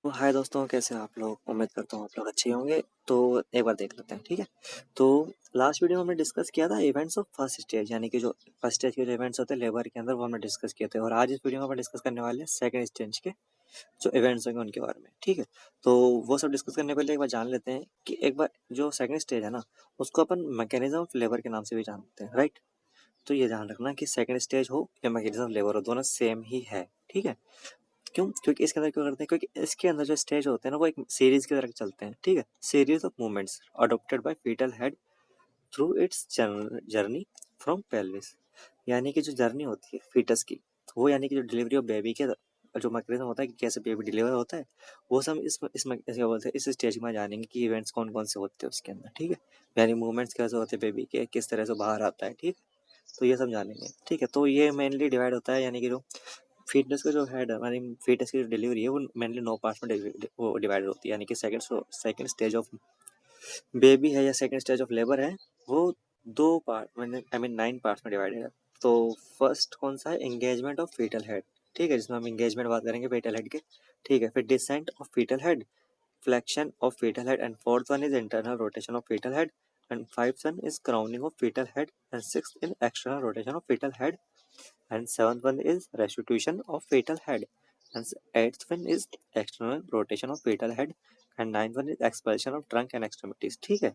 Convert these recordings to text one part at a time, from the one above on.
तो हाय दोस्तों, कैसे हैं आप लोग? उम्मीद करता हूँ आप लोग अच्छे होंगे। तो एक बार देख लेते हैं, ठीक है। तो लास्ट वीडियो में हमने डिस्कस किया था इवेंट्स ऑफ फर्स्ट स्टेज, यानी कि जो फर्स्ट स्टेज के जो इवेंट्स होते हैं लेबर के अंदर, वो हमने डिस्कस किए थे। और आज इस वीडियो में हम डिस्कस करने वाले हैं सेकंड स्टेज के जो इवेंट्स होंगे उनके बारे में, ठीक है। तो वो सब डिस्कस करने पहले एक बार जान लेते हैं कि एक बार जो सेकंड स्टेज है ना, उसको अपन मैकेनिज्म ऑफ लेबर के नाम से भी जानते हैं, राइट। तो ये ध्यान रखना कि सेकंड स्टेज हो या मैकेनिज्म ऑफ लेबर हो, दोनों सेम ही है, ठीक है। क्यों? क्योंकि इसके अंदर क्यों करते हैं? क्योंकि इसके अंदर जो स्टेज होते हैं ना, वो एक सीरीज की तरह चलते हैं, ठीक है। Series of movements adopted by fetal head through its journey from pelvis. यानी कि जो जर्नी होती है फीटस की, वो यानी कि जो डिलीवरी ऑफ बेबी के जो मैकेनिज्म होता है कि कैसे बेबी डिलीवर होता है, वो सब क्या बोलते हैं, इस स्टेज में जानेंगे कि इवेंट्स कौन कौन से होते हैं उसके अंदर, ठीक है। यानी मूवमेंट्स कैसे होते हैं बेबी के, किस तरह से बाहर आता है, ठीक है। तो ये सब जानेंगे, ठीक है। तो ये मेनली डिवाइड होता है, यानी कि जो फिटनेस का जो हेड है, यानी फिटनेस की जो डिलीवरी है, वो मेनली 9 पार्ट्स में वो डिवाइडेड होती है। यानी कि सेकंड स्टेज ऑफ बेबी है या सेकंड स्टेज ऑफ लेबर है, वो 2 पार्ट मैंने आई मीन 9 पार्ट्स में डिवाइडेड है। तो फर्स्ट कौन सा है? एंगेजमेंट ऑफ फीटल हेड, ठीक है, जिसमें हम एंगेजमेंट बात करेंगे फीटल हेड के, ठीक है। फिर descent of fetal head, flexion of fetal head, and fourth one is internal rotation of fetal head, and fifth one is crowning of fetal head, and sixth in external rotation of fetal head, and seventh one is restitution of fetal head, and eighth one is external rotation of fetal head, and ninth one is expulsion of trunk and extremities, ठीक है।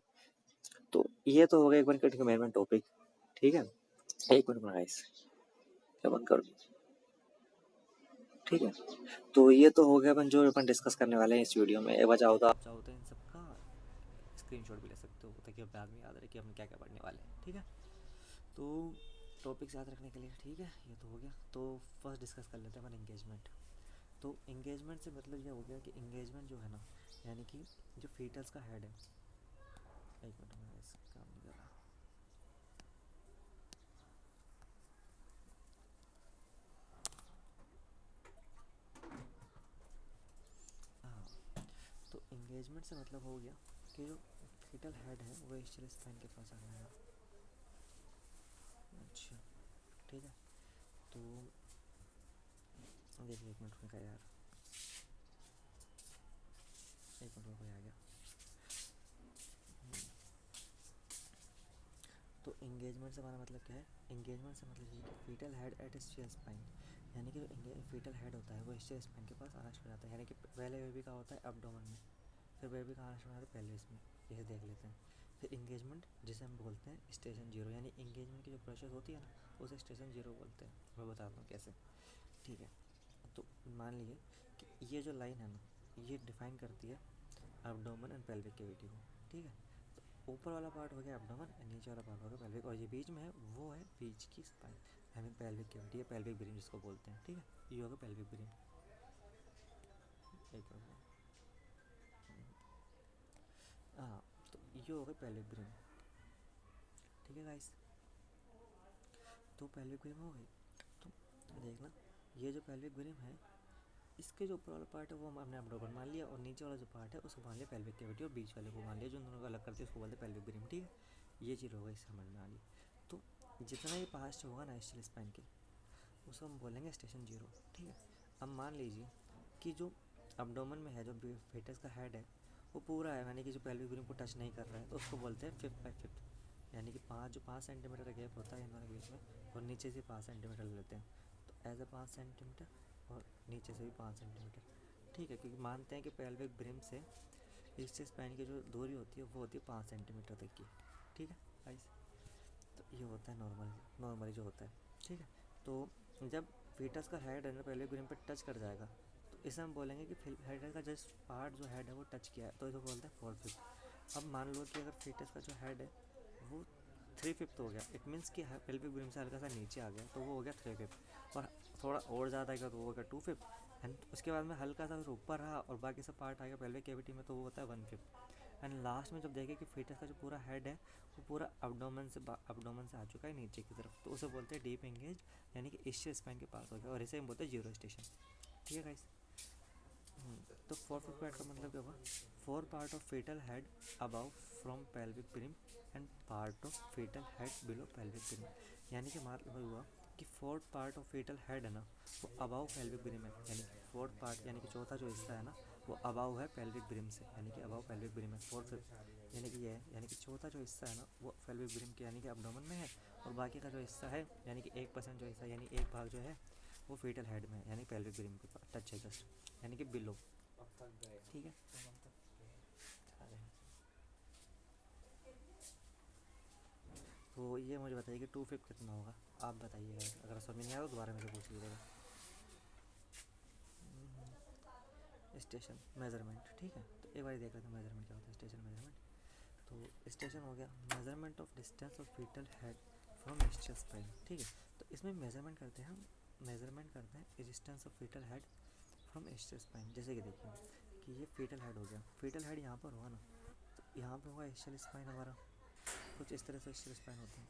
तो ये तो हो गया एक बार का main topic, ठीक है। एक मिनट में गाइस, क्या बंद कर दूं? ठीक है। तो ये तो हो गया अपन जो अपन डिस्कस करने वाले हैं इस वीडियो में। एक बार चाहो तो इन सबका स्क्रीनशॉट भी ले सकते हो ताकि बाद में याद रहे कि हम क्या क्या पढ़ने वाले हैं, ठीक है। तो टॉपिक्स याद रखने के लिए, ठीक है, ये तो हो गया। तो फर्स्ट डिस्कस कर लेते हैं अपन एंगेजमेंट। तो इंगेजमेंट से मतलब ये हो गया कि इंगेजमेंट जो है ना, यानी कि जो फीटल्स का हेड है, एक मिनट में इस काम नहीं कर रहा। हाँ, तो इंगेजमेंट से मतलब हो गया कि जो फीटल हेड है वो एशियल स्पाइन के पास आ जाएगा। अच्छा, ठीक है। तो देखिए, एक मिनट में क्या यार, एक मिनट में कोई आ गया। तो इंगेजमेंट से हमारा मतलब क्या है? इंगेजमेंट से मतलब ये कि fetal head at ischial spine, यानी कि जो फीटल हेड होता है वो एशियल स्पाइन के पास आना शुरू हो जाता है। यानी कि पहले बेबी का होता है एब्डोमेन में, फिर बेबी का आना शुरू होता है पेल्विस में, ये देख लेते हैं। फिर इंगेजमेंट जिसे हम बोलते हैं स्टेशन जीरो, यानी इंगेजमेंट की जो प्रोसेस होती है ना, उसे स्टेशन जीरो बोलते हैं। मैं बताता हूँ कैसे, ठीक है। तो मान लीजिए कि ये जो लाइन है ना, ये डिफाइन करती है एब्डोमेन एंड पेल्विक कैविटी को, ठीक है। तो ऊपर वाला पार्ट हो गया एब्डोमेन, नीचे वाला पार्ट हो गया पेल्विक, और ये बीच में है वो है बीच की spine, I mean pelvic cavity या पेल्विक ब्रेन जिसको बोलते हैं, ठीक है। ये होगा पेल्विक ब्रेन। एक मिनट, हाँ, तो ये होगा पेल्विक ब्रेन, ठीक है गाइस। तो पेल्विक ब्रेन हो गई। तो देखना, ये जो पेल्विक ब्रेन है, इसके जो ऊपर वाला पार्ट है वो हमने एब्डोमेन मान लिया, और नीचे वाला जो पार्ट है उसको मान लिया पेल्विक कैविटी, और बीच वाले को मान लिया जो दोनों को अलग करते हैं उसको बोलते हैं पेल्विक ब्रेन, ठीक है। ये चीज़ होगा, इस समझ में आ गई। तो जितना ये पास्ट होगा ना एशियल स्पाइन के, उसको हम बोलेंगे स्टेशन जीरो, ठीक है। अब मान लीजिए कि जो एब्डोमेन में है, जो फेटस का हेड है, वो पूरा है, यानी कि जो पेल्विक ब्रेन को टच नहीं कर रहा है, तो उसको बोलते हैं फिफ्थ बाई फिफ्थ, यानी कि 5 सेंटीमीटर का गैप होता है इन दोनों के बीच में, और नीचे से 5 सेंटीमीटर लेते हैं। तो एज ए 5 सेंटीमीटर, और नीचे से भी 5 सेंटीमीटर, ठीक है। क्योंकि मानते हैं कि पेल्विक ब्रिम से इससे स्पाइन की जो दूरी होती है वो होती है 5 सेंटीमीटर तक की, ठीक है गाइस। तो ये होता है नॉर्मली जो होता है, ठीक है। तो जब फीटस का हेड है ना पेल्विक ब्रिम पर टच कर जाएगा, तो इसे हम बोलेंगे कि हेड का जस्ट पार्ट जो हेड है वो टच किया है, तो इसे बोलते हैं फोर फिफ्थ। अब मान लो कि अगर फीटस का जो हेड है वो 3/5 हो गया, इट मीन्स कि पेल्विक ब्रिम से हल्का सा नीचे आ गया, तो वो हो गया 3/5, और थोड़ा और ज़्यादा आएगा तो वो हो गया 2/5, एंड उसके बाद में हल्का सा ऊपर रहा और बाकी सब पार्ट आ गया पेल्विक कैविटी में, तो वो होता है 1/5। एंड लास्ट में जब देखें कि फीटस का जो पूरा हेड है वो पूरा एब्डोमेन से आ चुका है नीचे की तरफ, तो उसे बोलते हैं डीप एंगेज, यानी कि इश्चियल स्पाइन के पास हो गया, और इसे हम बोलते हैं जीरो स्टेशन, ठीक है गाइस। तो फोर फिफ्थ पार्ट का मतलब क्या हुआ? Four part of fetal head above from pelvic brim, and part of fetal head below pelvic brim, यानी कि मतलब हुआ कि fourth part of fetal head है ना, वो अबाउ पेल्विक ब्रिम है, यानी कि फोर्थ पार्ट यानी कि चौथा जो हिस्सा है ना, वो अबाव है पेल्विक ब्रिम से, यानी कि अबाव पेल्विक ब्रिम है। फोर्थ यानी कि ये है, यानी कि चौथा जो हिस्सा है ना वो पेल्विक ब्रिम के यानी कि एब्डोमेन में है, और बाकी का जो हिस्सा है यानी कि 1% जो हिस्सा यानी एक भाग जो है वो फीटल हेड में है, यानी पेल्विक ब्रिम के पास टच है जस्ट, यानी कि बिलो। ठीक है, तो ये मुझे बताइए कि 2/5 कितना होगा, आप बताइएगा, अगर समझ नहीं आया तो दोबारा मेरे से पूछ लीजिएगा। स्टेशन मेजरमेंट, ठीक है, तो एक बार देख लेते हैं मेजरमेंट क्या होता है। स्टेशन मेजरमेंट, तो स्टेशन हो गया measurement of distance of fetal head from ischial spine. ठीक है, तो इसमें मेजरमेंट करते हैं हम, मेजरमेंट करते हैं distance of fetal head from ischial spine. जैसे कि देखिए कि ये फीटल हेड हो गया, फीटल हेड यहाँ पर होगा ना, तो यहाँ पे होगा ischial स्पाइन हमारा, कुछ इस तरह से ischial स्पाइन होते हैं।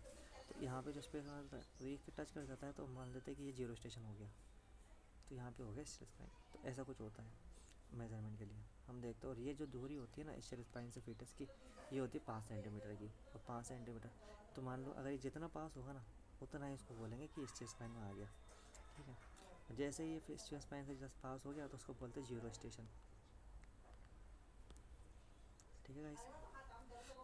तो यहाँ पे जो स्पेस होता है तो ये टच कर जाता है, तो मान लेते हैं कि ये 0 स्टेशन हो गया, तो यहाँ पे हो गया ischial स्पाइन। तो ऐसा कुछ होता है मेजरमेंट के लिए हम देखते हैं। और ये जो दूरी होती है ना ischial स्पाइन से फीटस की, ये होती है 5 सेंटीमीटर की, और 5 सेंटीमीटर तो मान लो अगर ये जितना पास होगा ना उतना ही इसको बोलेंगे कि ischial स्पाइन में आ गया। ठीक है, जैसे ये ischial स्पाइन से जस्ट पास हो गया तो उसको बोलते हैं 0 स्टेशन। ठीक है गाइस,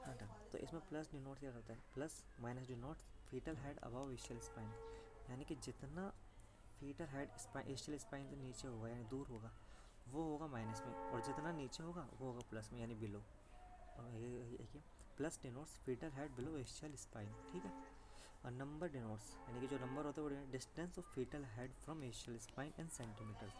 हाँ डन। तो इसमें प्लस डिनोट क्या करता है, plus minus denote fetal head above ischial spine, यानी कि जितना फीटल हेड ischial स्पाइन से नीचे होगा यानी दूर होगा वो होगा माइनस में, और जितना नीचे होगा वो होगा प्लस में यानी बिलो। और ये plus denotes fetal head below ischial spine. ठीक है, और नंबर डिनोट्स यानी कि जो नंबर होते हैं वो distance of fetal head from ischial spine in centimetre.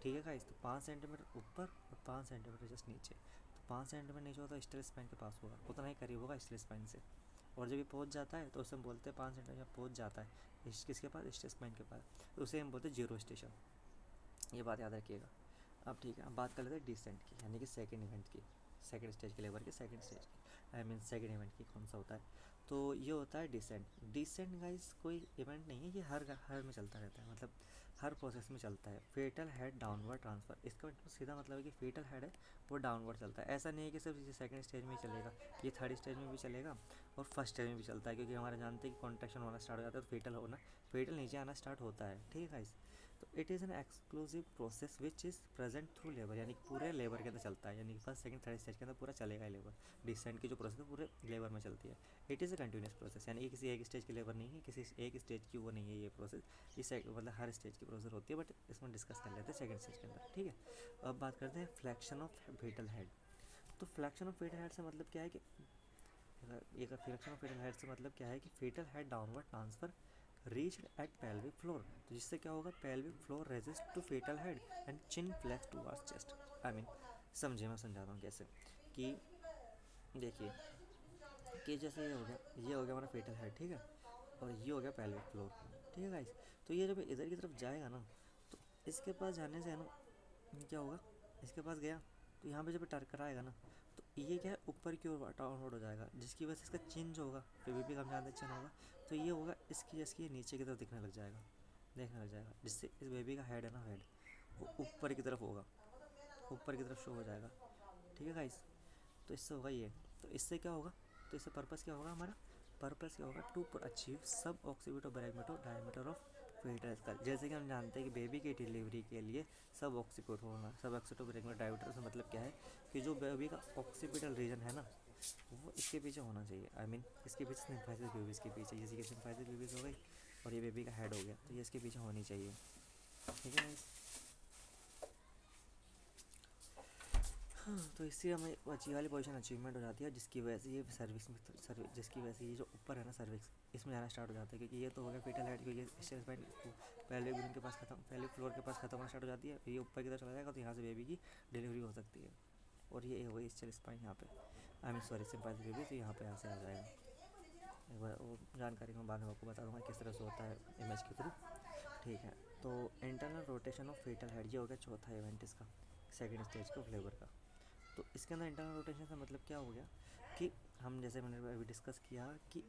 ठीक है गाइस, तो 5 सेंटीमीटर ऊपर और 5 सेंटीमीटर जस्ट नीचे, तो 5 सेंटीमीटर नीचे होता है ischial स्पाइन के पास होगा, उतना ही करीब होगा ischial स्पाइन से। और जब ये पहुंच जाता है तो उसे हम बोलते हैं 5 सेंटीमीटर जब पहुंच जाता है किसके पास, ischial स्पाइन के पास, तो उसे हम बोलते हैं 0 स्टेशन। ये बात याद रखिएगा। अब ठीक है, अब बात कर लेते हैं डिसेंट की, यानी कि सेकंड इवेंट की, सेकंड स्टेज के लेबर की, सेकंड स्टेज की, आई मीन सेकंड इवेंट की कौन सा होता है। तो ये होता है डिसेंट। डिसेंट गाइस कोई इवेंट नहीं है, ये हर में चलता रहता है, मतलब हर प्रोसेस में चलता है। फेटल हेड डाउनवर्ड ट्रांसफ़र, इसका सीधा मतलब है कि फेटल हेड है वो डाउनवर्ड चलता है। ऐसा नहीं है कि सिर्फ ये सेकंड स्टेज में ही चलेगा, ये थर्ड स्टेज में भी चलेगा और फर्स्ट स्टेज में भी चलता है, क्योंकि हमारे जानते हैं कि कॉन्ट्रैक्शन होना स्टार्ट हो जाता है तो फेटल नीचे आना स्टार्ट होता है। ठीक है गाइस, तो it is an exclusive process which is present through labour, यानी कि पूरे लेबर के अंदर चलता है, यानी कि फर्स्ट सेकंड थर्ड स्टेज के अंदर पूरा चलेगा ही लेबर। डिसेंट की जो प्रोसेस है पूरे लेबर में चलती है। It is a continuous process, यानी कि किसी एक स्टेज की लेबर नहीं है, किसी एक स्टेज की वो नहीं है ये प्रोसेस, इस मतलब हर स्टेज की प्रोसेस होती है, बट इसमें डिस्कस कर लेते हैं सेकंड स्टेज के अंदर। ठीक है, अब बात करते हैं फ्लैक्शन ऑफ फेटल हेड। तो फ्लैक्शन ऑफ फेटल हेड से मतलब क्या है कि एक फ्लैक्शन ऑफ फेटल हेड से मतलब क्या है कि fetal head downward transfer reached at pelvic floor, तो जिससे क्या होगा, pelvic floor resist to fetal head and chin flex towards chest. I mean समझिए, मैं समझाता हूँ कैसे, कि देखिए कि जैसे ये हो गया हमारा फेटल हेड, ठीक है, और ये हो गया पेल्विक फ्लोर। ठीक है गाइस, तो ये जब इधर की तरफ जाएगा ना तो इसके पास जाने से है ना क्या होगा, इसके पास गया तो यहाँ पे जब टकराएगा ना तो ये क्या है ऊपर की ओर डाउनवर्ड हो जाएगा, जिसकी वजह से इसका चिन जो होगा, फिर भी हम जानते चिन होगा, तो ये होगा इसकी नीचे की तरफ दिखने लग जाएगा, जिससे इस बेबी का हेड है ना, हेड वो ऊपर की तरफ होगा, ऊपर की तरफ शो हो जाएगा। ठीक है गाइस, तो इससे होगा ये, तो इससे क्या होगा, तो इससे पर्पस क्या होगा, हमारा पर्पस क्या होगा, टू अचीव सब ऑक्सीपिट और बैरामीटर डायमीटर ऑफ फेटल स्कल। जैसे कि हम जानते हैं कि बेबी की डिलीवरी के लिए सब ऑक्सीपिट होना, सब ऑक्सीपिट बैरामीटर डायमीटर से मतलब क्या है कि जो बेबी का ऑक्सीपिटल रीजन है ना वो इसके पीछे होना चाहिए, आई मीन इसके पीछे सिम्फाइसिस बेबीज़ के पीछे, जैसे कि सिम्फाइसिस बेबीज़ हो गई और ये बेबी का हेड हो गया, तो ये इसके पीछे होनी चाहिए। ठीक है, हाँ, तो इससे हमें अच्छी वाली पोजीशन अचीवमेंट हो जाती है, जिसकी वजह से ये जिसकी वजह से ये जो ऊपर है ना सर्विक्स, इसमें जाना स्टार्ट हो जाता है, क्योंकि ये तो हो गया फेटल हेड, क्योंकि स्टेज स्पाइन पहले ग्रीन के पास खत्म, पहले फ्लोर के पास खत्म होना स्टार्ट हो जाती है, ये ऊपर की तरफ चला जाएगा तो यहाँ से बेबी की डिलीवरी हो सकती है। और ये हो गई स्टेज स्पाइन यहाँ पे, I mean sorry sympathy baby, तो यहाँ पे यहाँ से आ जाएगा। एक बार वो जानकारी मैं बाद में आपको बता दूँगा किस तरह से होता है इमेज के थ्रू। ठीक है, तो internal rotation of fetal head, ये हो गया चौथा इवेंट इसका, सेकेंड स्टेज का फ्लेवर का। तो इसके अंदर इंटरनल रोटेशन का मतलब क्या हो गया कि हम जैसे मैंने अभी डिस्कस किया कि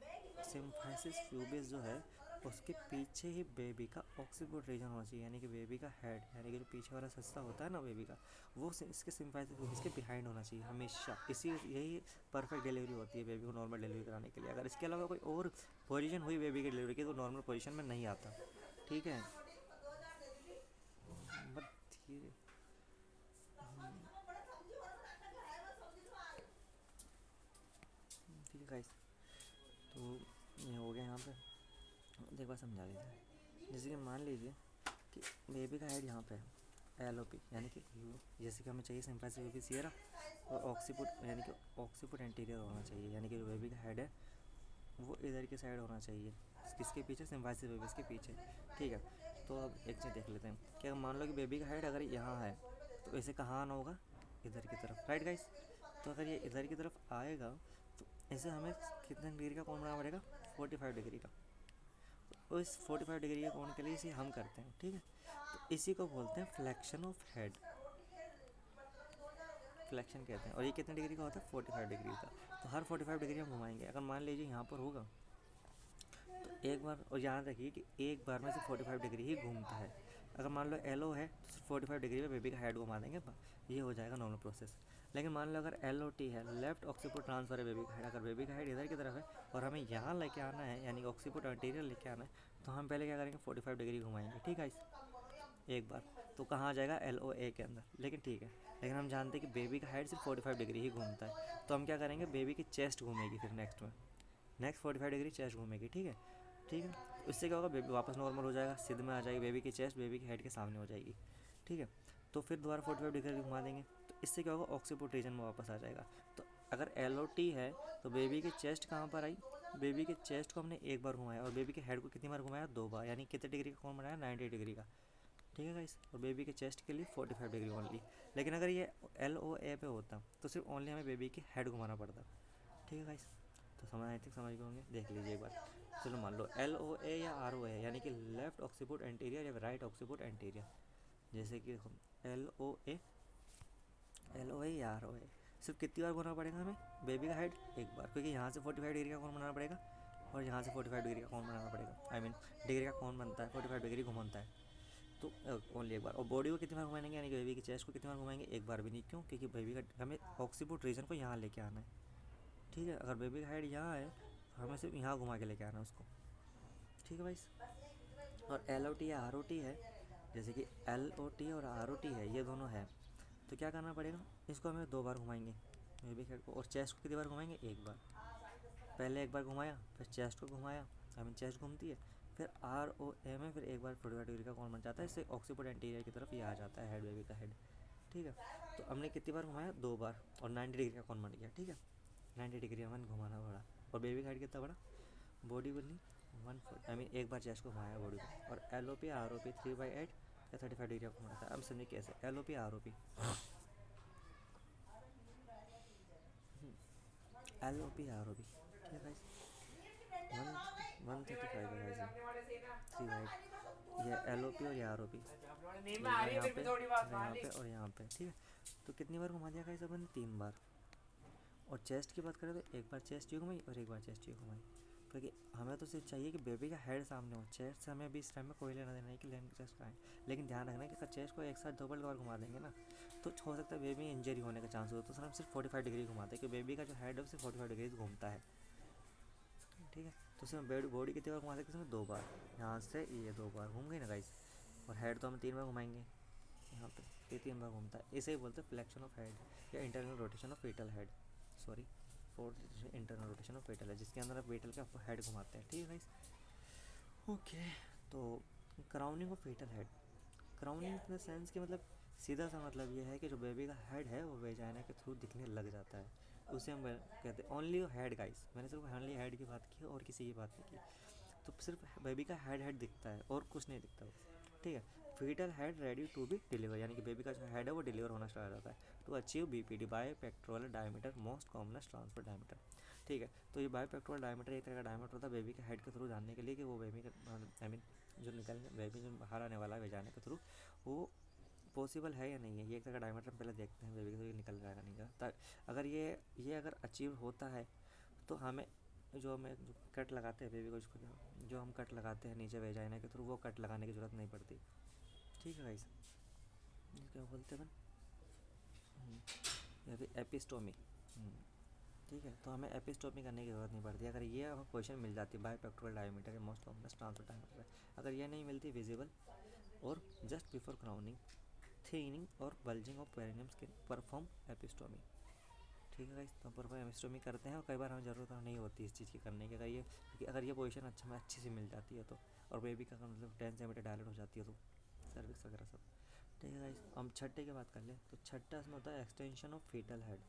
सिम्फाइसिस प्यूबिस जो है उसके पीछे ही बेबी का ऑक्सीपिट रीजन होना चाहिए, यानी कि बेबी का हेड, यानी कि जो पीछे वाला हिस्सा होता है ना बेबी का, वो इसके सिम्फाइसिस प्यूबिस के बिहाइंड होना चाहिए हमेशा। यही परफेक्ट डिलीवरी होती है बेबी को नॉर्मल डिलीवरी कराने के लिए। अगर इसके अलावा कोई और पोजीशन हुई बेबी की डिलीवरी की तो नॉर्मल पोजीशन में नहीं आता। ठीक है, बट धीरे गाइस, तो ये हो गया यहाँ पे। एक बार समझा दीजिए, जैसे कि मान लीजिए कि बेबी का हेड यहाँ पे है LOP, यानी कि जैसे कि हमें चाहिए सिंपैथी बेबी सियरा, और ऑक्सीपुट यानी कि ऑक्सीपुट एंटीरियर होना चाहिए, यानी कि जो बेबी का हेड है वो इधर की साइड होना चाहिए, किसके पीछे, सिंपैथी बेबीज़ के पीछे। ठीक है, तो अब एक चीज़ देख लेते हैं कि अगर मान लो कि बेबी का हेड अगर यहाँ है तो इसे कहाँ आना होगा, इधर की तरफ, राइट गाइस। तो अगर ये इधर की तरफ आएगा तो इसे हमें कितने डिग्री का कोण बनाना पड़ेगा, 45 डिग्री का। तो इस 45 डिग्री के कोण के लिए इसे हम करते हैं, ठीक है। तो इसी को बोलते हैं फ्लेक्शन ऑफ हेड, फ्लेक्शन कहते हैं। और ये कितने डिग्री का होता है, 45 डिग्री का। तो हर 45 डिग्री हम घुमाएंगे। अगर मान लीजिए यहाँ पर होगा तो एक बार, और याद रखिए कि एक बार में सिर्फ 45 डिग्री ही घूमता है। अगर मान लो LO है तो सिर्फ 45 डिग्री में बेबी का हेड घुमा देंगे, ये हो जाएगा नॉर्मल प्रोसेस। लेकिन मान लो अगर LOT है, लेफ्ट ऑक्सीपुट ट्रांसफर है बेबी का हेड, अगर बेबी का हेड इधर की तरफ है और हमें यहाँ लेके आना है, यानी ऑक्सीपुट एंटीरियर लेके आना है, तो हम पहले क्या करेंगे, 45 डिग्री घुमाएंगे, ठीक है। एक बार तो कहाँ आ जाएगा, LOA के अंदर, लेकिन ठीक है। लेकिन हम जानते हैं कि बेबी का हेड सिर्फ 45 डिग्री ही घूमता है, तो हम क्या करेंगे, बेबी की चेस्ट घूमेगी, फिर नेक्स्ट 45 डिग्री चेस्ट घूमेगी, ठीक है। ठीक है, तो इससे क्या होगा, बेबी वापस नॉर्मल हो जाएगा, सिद्ध में आ जाएगी, बेबी की चेस्ट बेबी के हेड के सामने हो जाएगी, ठीक है। तो फिर दोबारा 45 डिग्री घुमा देंगे, तो इससे क्या होगा, ऑक्सीपुट रीजन में वापस आ जाएगा। तो अगर LOT है तो बेबी की चेस्ट कहाँ पर आई, बेबी के चेस्ट को हमने एक बार घुमाया, और बेबी के हेड को कितनी बार घुमाया, 2 बार, यानी कितने डिग्री का कोण बनाया, 90 डिग्री का, ठीक है गाइस। और बेबी के चेस्ट के लिए 45 डिग्री ओनली। लेकिन अगर ये LOA पे होता तो सिर्फ ओनली हमें बेबी की हेड घुमाना पड़ता, ठीक है गाइस। तो समझ आए थे, समझ गए होंगे, देख लीजिए एक बार। चलो मान लो LOA या ROA है, यानी कि लेफ्ट ऑक्सीपुट एंटीरियर या राइट ऑक्सीपुट एंटीरियर। जैसे कि LOA या ROA, सिर्फ कितनी बार घुमाना पड़ेगा हमें, बेबी का हेड एक बार, क्योंकि यहाँ से 45 डिग्री का कोण बनाना पड़ेगा और यहाँ से 45 डिग्री का कोण बनाना पड़ेगा, आई मीन डिग्री का कोण बनता है, 45 डिग्री घुमाता है, तो ओनली एक बार। और बॉडी को कितनी बार घुमाएंगे, यानी कि बेबी की चेस्ट को कितनी बार घुमाएंगे, एक बार भी नहीं। क्यों, क्योंकि बेबी का हमें ऑक्सीपुट रीजन को यहाँ लेके आना है, ठीक है। अगर बेबी का हेड यहाँ है तो हमें सिर्फ यहाँ घुमा के लेके आना है उसको, ठीक है भाई। और LOT या ROT है, जैसे कि LOT और ROT है, ये दोनों है, तो क्या करना पड़ेगा, इसको हमें 2 बार घुमाएंगे बेबी हेड को, और चेस्ट को कितनी बार घुमाएंगे, एक बार। पहले एक बार घुमाया, फिर चेस्ट को घुमाया, आई मीन चेस्ट घूमती है, फिर ROA में फिर एक बार 45 डिग्री का कोण बन जाता है, इससे ऑक्सीपुट एंटीरियर की तरफ ये आ जाता है हेड, बेबी का हेड, ठीक है। तो हमने कितनी बार घुमाया, 2 बार, और 90 डिग्री का कोण बन गया, ठीक है। 90 डिग्री हमें घुमाना पड़ा। और बेबी का हेड कितना बड़ा, बॉडी बनी 1 फुट, आई मीन एक बार चेस्ट को घुमाया बॉडी को। और LOP ROP 3/8 या 35 डिग्री का घुमाना था। अब समझिए कैसे, LOP ROP ठीक है गाइस, 135 है गाइस, 3/8, ये LOP और ये ROP, यहाँ पे और यहाँ पे, ठीक है। तो कितनी बार घुमा दिया गाइस अपन ने, 3 बार। और चेस्ट की बात करें तो एक बार चेस्ट ये घुमाई और एक बार चेस्ट ये घुमाई, क्योंकि हमें तो सिर्फ चाहिए कि बेबी का हेड सामने हो, चेस्ट से हमें अभी इस टाइम में कोई लेना देना नहीं कि लेन चेस्ट का है। लेकिन ध्यान रखना कि अगर चेस्ट को एक साथ डबल बार घुमा देंगे ना, तो हो सकता है बेबी इंजरी होने का चांस हो, तो सर हम सिर्फ 45 डिग्री घुमाते हैं, क्योंकि बेबी का जो हेड है वो सिर्फ 45 डिग्री घूमता है, ठीक है। तो उसमें बॉडी कितनी बार घुमा सकते हैं, 2 बार, यहाँ से ये 2 बार घूम गई ना गाइस। और हेड तो हम 3 बार घुमाएंगे, यहाँ पे ये 3 बार घूमता है, इसे ही बोलते हैं फ्लेक्शन ऑफ हेड या internal rotation of fetal head, sorry fourth internal rotation of fetal है, जिसके अंदर आप फेटल का हेड घुमाते हैं, ठीक है गाइस। ओके, तो crowning of fetal head, crowning in the sense कि मतलब सीधा सा मतलब ये है कि जो बेबी का हेड है वो वेजाइना के थ्रू दिखने लग जाता है, उसे हम कहते हैं ओनली हेड गाइस। मैंने सिर्फ ओनली हेड की बात की और किसी की बात नहीं की। तो सिर्फ बेबी का हेड दिखता है और कुछ नहीं दिखता, ठीक है। Fetal head ready to be deliver, यानी कि बेबी का जो हेड है वो डिलीवर होना स्टार्ट होता है। To achieve BPD by pectoral diameter, most commonest transfer diameter, ठीक है। तो ये बाई पेक्टोरल डायमीटर एक तरह का डायमीटर होता है बेबी के हेड के थ्रू जानने के लिए कि वो बेबी का, आई मीन जो बेबी जो बाहर आने वाला है वेजाइना के थ्रू, वो पॉसिबल है या नहीं है। ये एक तरह का डायमीटर हम पहले देखते हैं बेबी के थ्रू निकल जाएगा नहीं का। अगर ये अगर अचीव होता है तो हमें जो कट लगाते हैं बेबी को, जो हम कट लगाते हैं नीचे वेजाइना के थ्रू, वो कट लगाने की ज़रूरत नहीं पड़ती, ठीक है गाइस। क्या बोलते हैं या फिर एपिस्टोमी, ठीक है। तो हमें एपिस्टोमी करने की ज़रूरत नहीं पड़ती अगर ये हमें क्वेश्चन मिल जाती है by pectoral diameter most commonest transfer diameter. अगर ये नहीं मिलती विजिबल और जस्ट बिफोर क्राउनिंग, थिनिंग और bulging of perineum skin perform episiotomy, ठीक है गाइस। तो परफॉर्म एमिस्टोमी करते हैं और कई बार हमें ज़रूरत नहीं होती इस चीज़ की करने की, क्योंकि अगर ये पोजीशन अच्छा में अच्छी से मिल जाती है तो, और बेबी का मतलब 10 सेंटीमीटर डायलेट हो जाती है तो सर्विक्स वगैरह सब। ठीक है गाइस, हम छठे की बात कर लें तो छठा इसमें होता है एक्सटेंशन ऑफ फीटल हेड।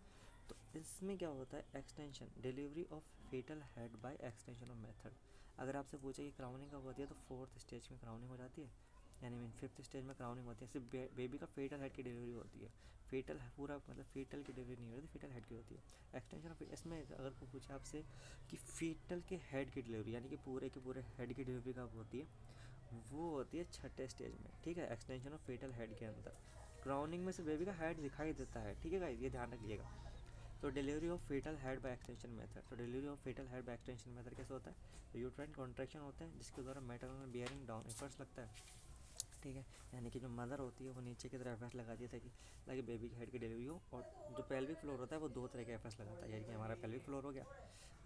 तो इसमें क्या होता है, extension delivery of fetal head by extension of method. अगर आपसे पूछे कि क्राउनिंग कब होती है तो 4th स्टेज में क्राउनिंग हो जाती है, यानी मीन 5th स्टेज में क्राउनिंग होती है। सिर्फ बेबी का फीटल हेड की डिलीवरी होती है, फीटल पूरा मतलब फीटल की डिलीवरी नहीं होती, फीटल हेड की होती है। एक्सटेंशन ऑफ इसमें अगर कोई पूछे आपसे कि फीटल के हेड की डिलीवरी यानी कि पूरे के पूरे हेड की डिलीवरी कब होती है, वो होती है छठे स्टेज में। ठीक है, एक्सटेंशन ऑफ फीटल हेड के अंदर क्राउनिंग में से बेबी का हेड दिखाई देता है। ठीक है गाइस, ये ध्यान रखिएगा। तो delivery of fetal head by extension method, तो delivery of fetal head by extension method कैसे होता है, यूट्राइन कॉन्ट्रैक्शन होता है जिसके द्वारा मैटरनल बियरिंग डाउन एफर्ट्स लगता है। ठीक है, यानी कि जो मदर होती है वो नीचे की तरफ एफर्ट्स लगाती है ताकि बेबी के हेड की डिलीवरी हो। और जो पेल्विक फ्लोर होता है वो 2 तरह के एफर्ट्स लगाता है, यानी कि हमारा पेल्विक फ्लोर हो गया,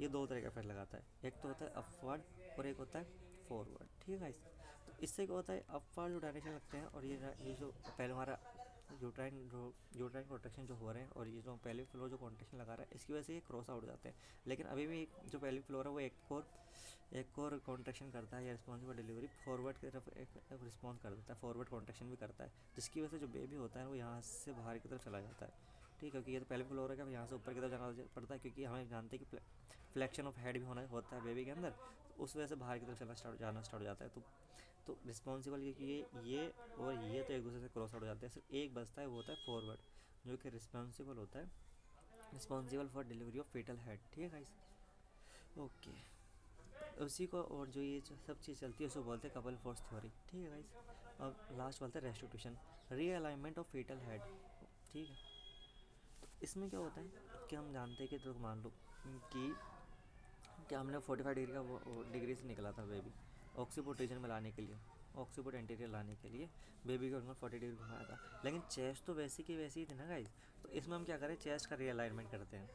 ये 2 तरह के एफर्ट्स लगाता है। एक तो होता है अपवर्ड और एक होता है फॉरवर्ड। ठीक है गाइस, तो इससे क्या होता है, अपवर्ड जो डायरेक्शन लगते हैं और ये जो पहले हमारा यूट्राइन कॉन्ट्रैक्शन जो हो रहे हैं और ये जो पेल्विक फ्लोर जो कॉन्ट्रैक्शन लगा रहा है इसकी वजह से ये क्रॉस आउट हो जाते हैं। लेकिन अभी भी जो पेल्विक फ्लोर है वो एक और कॉन्ट्रैक्शन करता है या रिस्पॉन्सिबल डिलीवरी फॉरवर्ड की तरफ एक रिस्पॉन्स कर देता है, फॉरवर्ड कॉन्ट्रैक्शन भी करता है, जिसकी वजह से जो बेबी होता है वो यहाँ से बाहर की तरफ चला जाता है। ठीक है, क्योंकि ये तो पेल्विक फ्लोर है, यहाँ से ऊपर की तरफ जाना पड़ता है, क्योंकि हमें जानते हैं कि फ्लेक्शन ऑफ हेड भी होता है बेबी के अंदर, तो उस वजह से बाहर की तरफ जाना स्टार्ट हो जाता है। तो रिस्पॉन्सिबल ये और ये तो एक दूसरे से क्रॉस आउट हो जाते हैं, सिर्फ एक बचता है वो होता है फॉरवर्ड, जो कि रिस्पॉन्सिबल होता है, responsible for delivery of fetal head. ठीक है गाइस, ओके। उसी को और जो ये सब चीज़ चलती है उसको बोलते हैं कपल फोर्स थ्योरी। ठीक है गाइस, अब लास्ट बोलते हैं restitution, realignment of fetal head. ठीक है, तो इसमें क्या होता है कि हम जानते हैं कि तो मान लो कि हमने 45 डिग्री का डिग्री से निकला था बेबी ऑक्सीपोर्ट रीजन में लाने के लिए, ऑक्सीपोर्ट एंटीरियर लाने के लिए बेबी को 40 डिग्री घुमाया था, लेकिन चेस्ट तो वैसी की वैसी ही थी ना गाइस। तो इसमें हम क्या करें, चेस्ट का रीअलाइनमेंट करते हैं।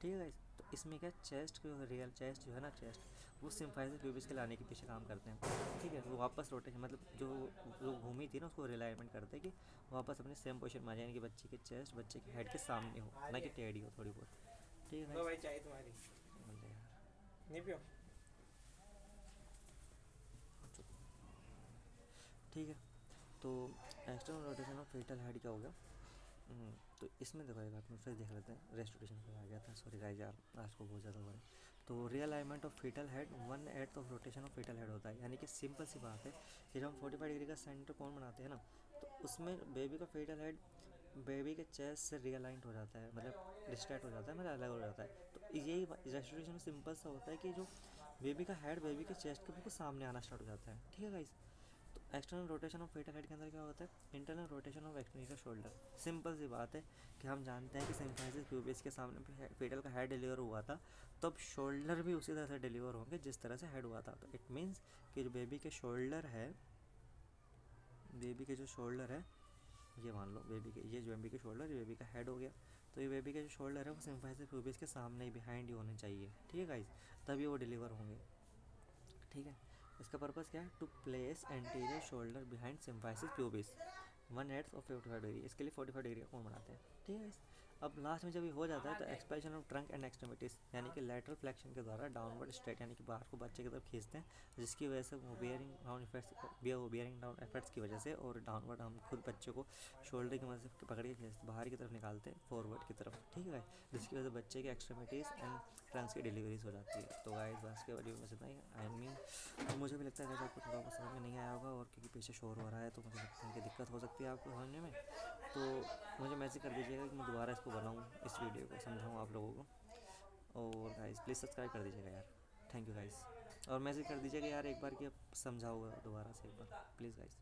ठीक है गाइस, तो इसमें क्या चेस्ट को रियल चेस्ट जो है ना, चेस्ट वो सिम्फाइसिस प्यूबिस के लाने के पीछे काम करते हैं। ठीक है, वो वापस रोटेशन मतलब जो जो घूमी थी ना उसको रिलाइनमेंट करते हैं कि वापस अपने सेम पोजिशन में आ जाए, यानी कि बच्चे के चेस्ट बच्चे के हेड के सामने हो, ना कि टेढ़ी हो थोड़ी बहुत। ठीक है भाई, चाहिए तुम्हारी यार, नहीं पियो। ठीक है, तो external rotation of fetal head क्या हो गया। तो इसमें देखो एक बात में फिर देख लेते हैं, रेस्टिट्यूशन पे आ गया था, सॉरी गाइस यार आज को बहुत ज़्यादा हुआ है। तो realignment of fetal head 1/8 of rotation of fetal head होता है, यानी कि सिंपल सी बात है कि जब हम 45 डिग्री का सेंटर कोण बनाते हैं ना, तो उसमें बेबी का फीटल हेड बेबी के चेस्ट से रियलाइंड हो जाता है, मतलब डिस्ट्रैक्ट हो जाता है, मतलब अलग हो जाता है। तो यही रेस्टिट्यूशन सिंपल सा होता है कि जो बेबी का हेड बेबी के चेस्ट के बिल्कुल सामने आना स्टार्ट हो जाता है। ठीक है गाइस, तो external rotation of fetal head के अंदर क्या होता है, internal rotation of exterior shoulder. Simple सी बात है कि हम जानते हैं कि सिम्फाइसिस प्यूबिस के सामने फीटल का हेड डिलीवर हुआ था, तब शोल्डर भी उसी तरह से डिलीवर होंगे जिस तरह से हेड हुआ था। तो इट मीन्स कि जो बेबी के शोल्डर है, बेबी के जो शोल्डर है, ये मान लो बेबी के, ये जो बेबी के शोल्डर, ये बेबी का हेड हो गया, तो ये बेबी के जो शोल्डर है वो सिम्फाइसिस प्यूबिस के सामने ही बिहाइंड ही होने चाहिए। ठीक है गाइस, तभी वो डिलीवर होंगे। ठीक है, इसका पर्पज़ क्या है, to place anterior shoulder behind symphysis pubis 1/8 of 45 degree, इसके लिए 45 डिग्री का कोण बनाते हैं। ठीक है, अब लास्ट में जब ये हो जाता है तो expansion of trunk and extremities, यानी कि लेटरल फ्लेक्शन के द्वारा डाउनवर्ड स्ट्रेट यानी कि बाहर को बच्चे की तरफ खींचते हैं, जिसकी वजह से वो bearing down effects, bearing down effects की वजह से और डाउनवर्ड हम खुद बच्चे को शोल्डर की मदद से पकड़ के खींचते बाहर की तरफ निकालते हैं, फॉरवर्ड की तरफ। ठीक है, जिसकी वजह से बच्चे के एक्सट्रीमिटीज़ एंड ट्रंक्स की डिलीवरीज हो जाती है। तो गाइस बस के वीडियो में इतना ही, आई मीन तो मुझे भी लगता है कि आपको थोड़ा बहुत समझ में नहीं आया होगा, और क्योंकि पीछे शोर हो रहा है तो मुझे लगता है कि दिक्कत हो सकती है आपको समझने में। तो मुझे मैसेज कर दीजिएगा कि मैं दोबारा इसको बनाऊँ, इस वीडियो को समझाऊँ आप लोगों को। और गाइस प्लीज़ सब्सक्राइब कर दीजिएगा यार, थैंक यू गाइस। और मैसेज कर दीजिएगा यार एक बार कि आप समझाओगे दोबारा से एक बार, प्लीज़ गाइस।